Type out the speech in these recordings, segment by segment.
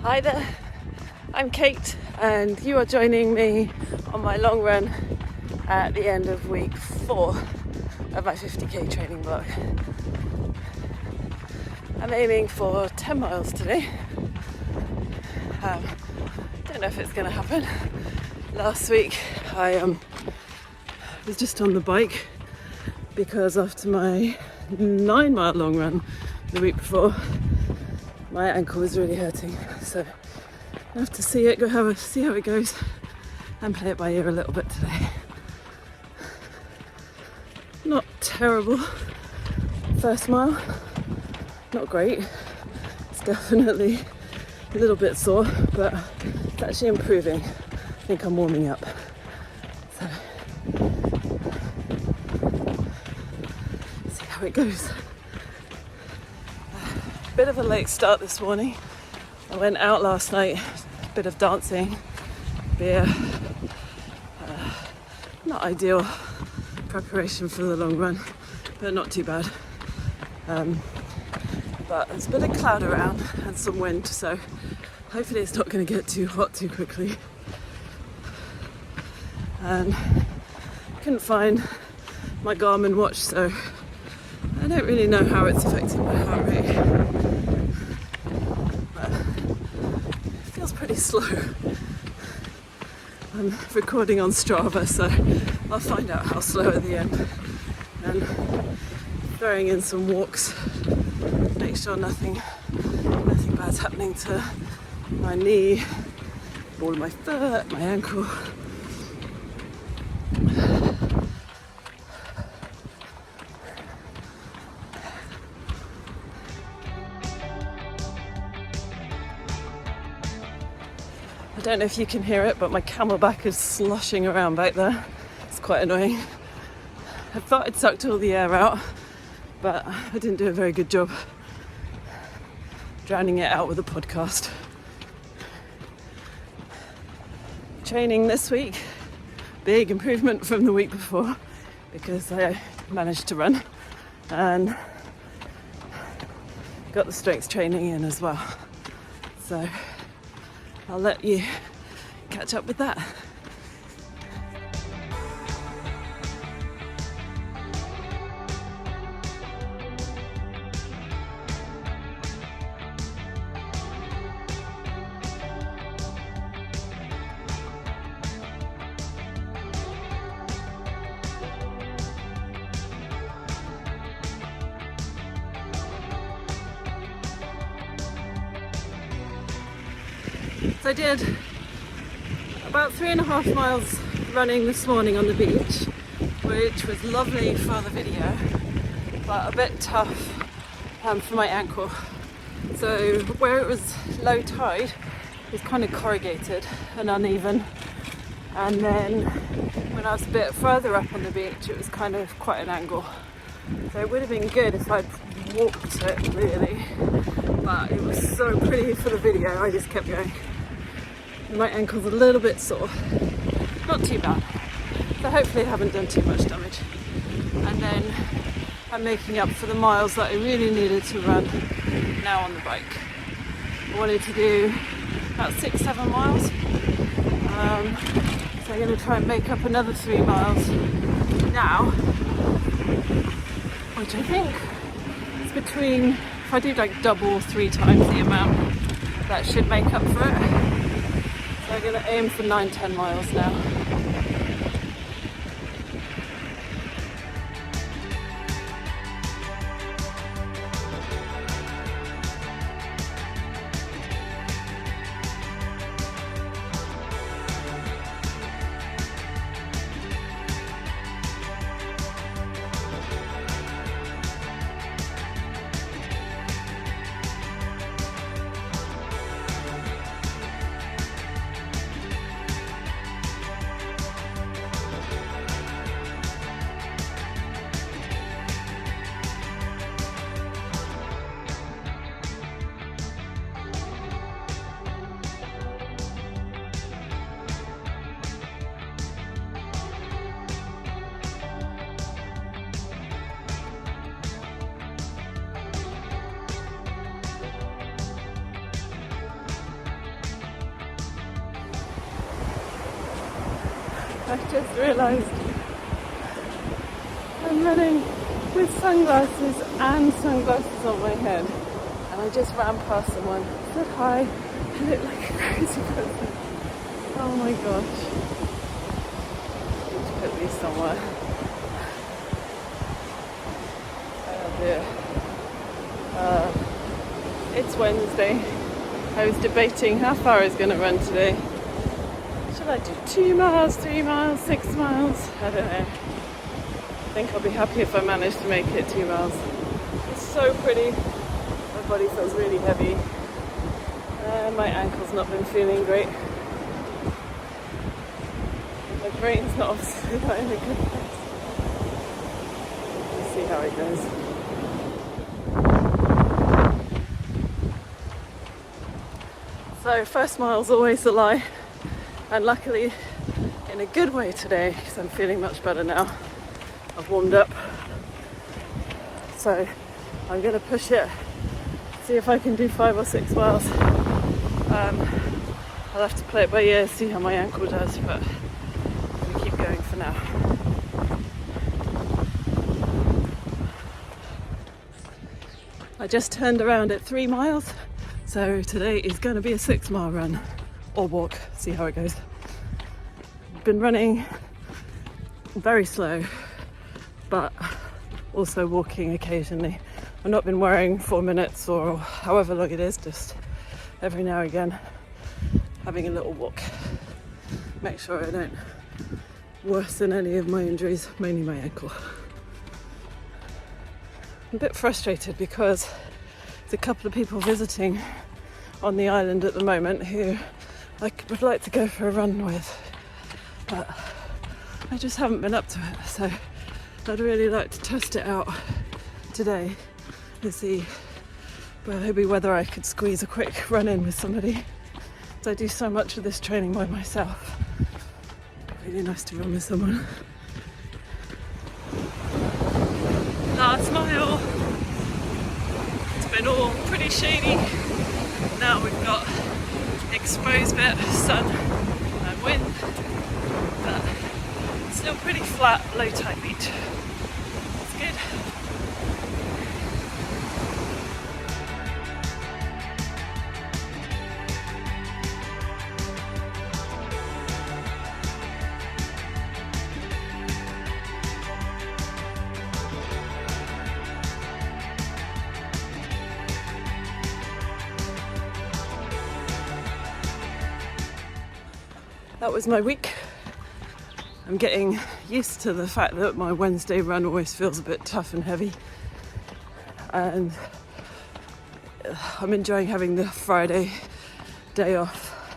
Hi there, I'm Kate and you are joining me on my long run at the end of week 4 of my 50k training block. I'm aiming for 10 miles today. Don't know if it's going to happen. Last week I was just on the bike because after my 9-mile long run the week before, my ankle was really hurting, so I have to see how it goes and play it by ear a little bit today. Not terrible first mile, not great. It's definitely a little bit sore, but it's actually improving. I think I'm warming up. So see how it goes. Bit of a late start this morning. I went out last night, a bit of dancing, beer. Not ideal preparation for the long run, but not too bad. But there's a bit of cloud around and some wind, so hopefully it's not going to get too hot too quickly. And couldn't find my Garmin watch, so I don't really know how it's affecting my heart rate. Pretty slow. I'm recording on Strava, so I'll find out how slow at the end, and throwing in some walks, make sure nothing bad's happening to my knee, ball of my foot, my ankle. I don't know if you can hear it, but my camelback is sloshing around back there. It's quite annoying. I thought I'd sucked all the air out, but I didn't do a very good job drowning it out with a podcast. Training this week, big improvement from the week before because I managed to run and got the strength training in as well. So I'll let you catch up with that. So I did about 3.5 miles running this morning on the beach, which was lovely for the video, but a bit tough for my ankle. So where it was low tide, it was kind of corrugated and uneven. And then when I was a bit further up on the beach, it was kind of quite an angle. So it would have been good if I'd walked it really, but it was so pretty for the video, I just kept going. My ankle's a little bit sore, not too bad, so hopefully I haven't done too much damage. And then I'm making up for the miles that I really needed to run now on the bike. I wanted to do about 6-7 miles, so I'm going to try and make up another 3 miles now, which I think is between, if I do like double or 3 times the amount, that should make up for it. So I'm going to aim for 9-10 miles now. I just realised I'm running with sunglasses and sunglasses on my head, and I just ran past someone, said hi, I look like a crazy person. Oh my gosh. I need to put these somewhere. Oh dear. It's Wednesday. I was debating how far I was going to run today. Should I do 2 miles, 3 miles, 6 miles? I don't know. I think I'll be happy if I manage to make it 2 miles. It's so pretty. My body feels really heavy. My ankle's not been feeling great. My brain's not obviously not in a good place. Let's see how it goes. So first mile's always a lie, and luckily in a good way today because I'm feeling much better now. I've warmed up, so I'm going to push it, see if I can do 5 or 6 miles. I'll have to play it by ear, see how my ankle does, but I'm going to keep going for now. I just turned around at 3 miles. So today is going to be a 6 mile run or walk, see how it goes. I've been running very slow, but also walking occasionally. I've not been wearing 4 minutes or however long it is, just every now and again having a little walk. Make sure I don't worsen any of my injuries, mainly my ankle. I'm a bit frustrated because a couple of people visiting on the island at the moment who I would like to go for a run with, but I just haven't been up to it, so I'd really like to test it out today and see maybe whether I could squeeze a quick run in with somebody. So I do so much of this training by myself. Really nice to run with someone. Last mile. Been all pretty shady. Now we've got exposed bit, sun and wind, but still pretty flat, low tide beach. It's good. That was my week. I'm getting used to the fact that my Wednesday run always feels a bit tough and heavy, and I'm enjoying having the Friday day off.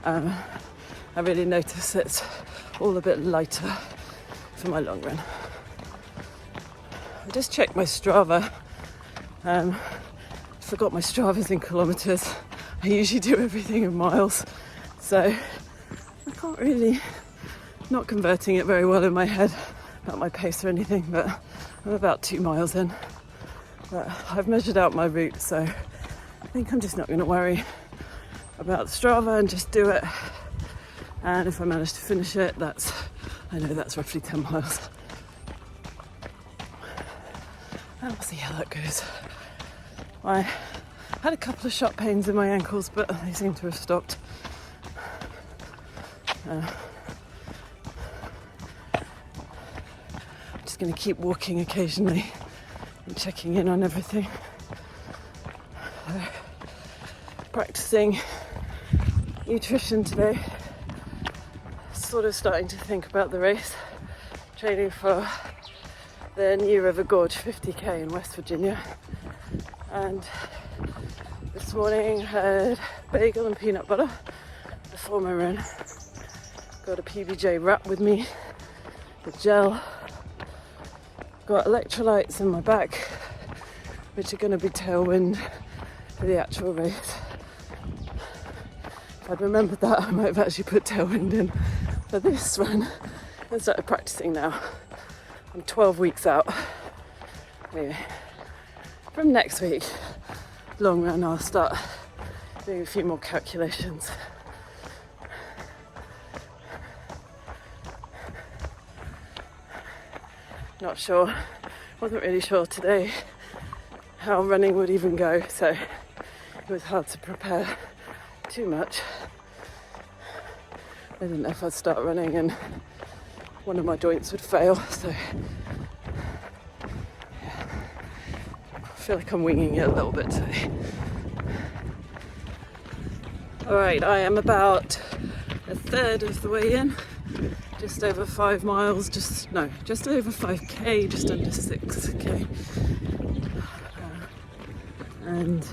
I really notice it's all a bit lighter for my long run. I just checked my Strava. Forgot my Strava's in kilometres. I usually do everything in miles, so I can't really, not converting it very well in my head about my pace or anything, but I'm about 2 miles in. But I've measured out my route, so I think I'm just not going to worry about the Strava and just do it. And if I manage to finish it, I know that's roughly 10 miles. And we'll see how that goes. I had a couple of sharp pains in my ankles, but they seem to have stopped. I'm just going to keep walking occasionally and checking in on everything. Practicing nutrition today. Sort of starting to think about the race. Training for the new River Gorge 50k in West Virginia. And this morning I had bagel and peanut butter before my run. Got a PBJ wrap with me, with gel. Got electrolytes in my back, which are going to be tailwind for the actual race. If I'd remembered that, I might have actually put tailwind in for this run and started practicing now. I'm 12 weeks out. Anyway, from next week, long run, I'll start doing a few more calculations. Not sure, wasn't really sure today how running would even go, so it was hard to prepare too much. I didn't know if I'd start running and one of my joints would fail, so yeah. I feel like I'm winging it a little bit today. Alright, I am about a third of the way in, just over 5 miles, just over 5k, just under 6k. And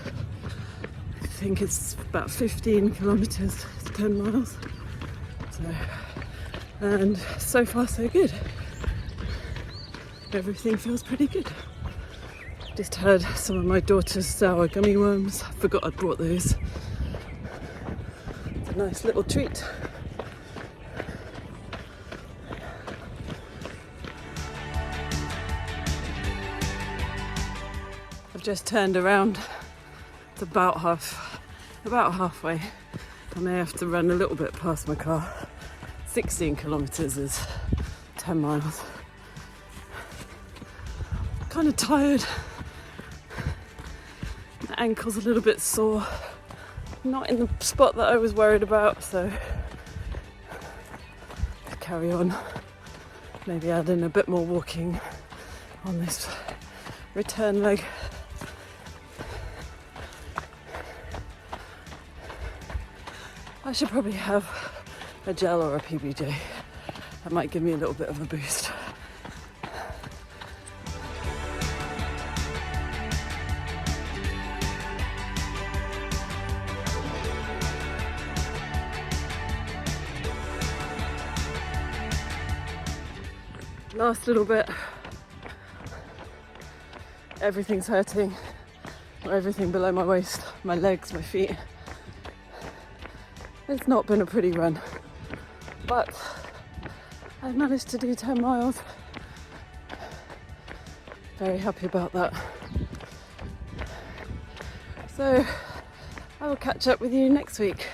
I think it's about 15 kilometres, it's 10 miles. And so far so good. Everything feels pretty good. Just had some of my daughter's sour gummy worms. I forgot I'd brought those. It's a nice little treat. I've just turned around. It's about halfway. I may have to run a little bit past my car. 16 kilometres is 10 miles. Kind of tired. My ankle's a little bit sore. Not in the spot that I was worried about, so carry on. Maybe add in a bit more walking on this return leg. I should probably have a gel or a PBJ. That might give me a little bit of a boost. Last little bit. Everything's hurting. Everything below my waist, my legs, my feet. It's not been a pretty run, but I've managed to do 10 miles. Very happy about that. So I will catch up with you next week.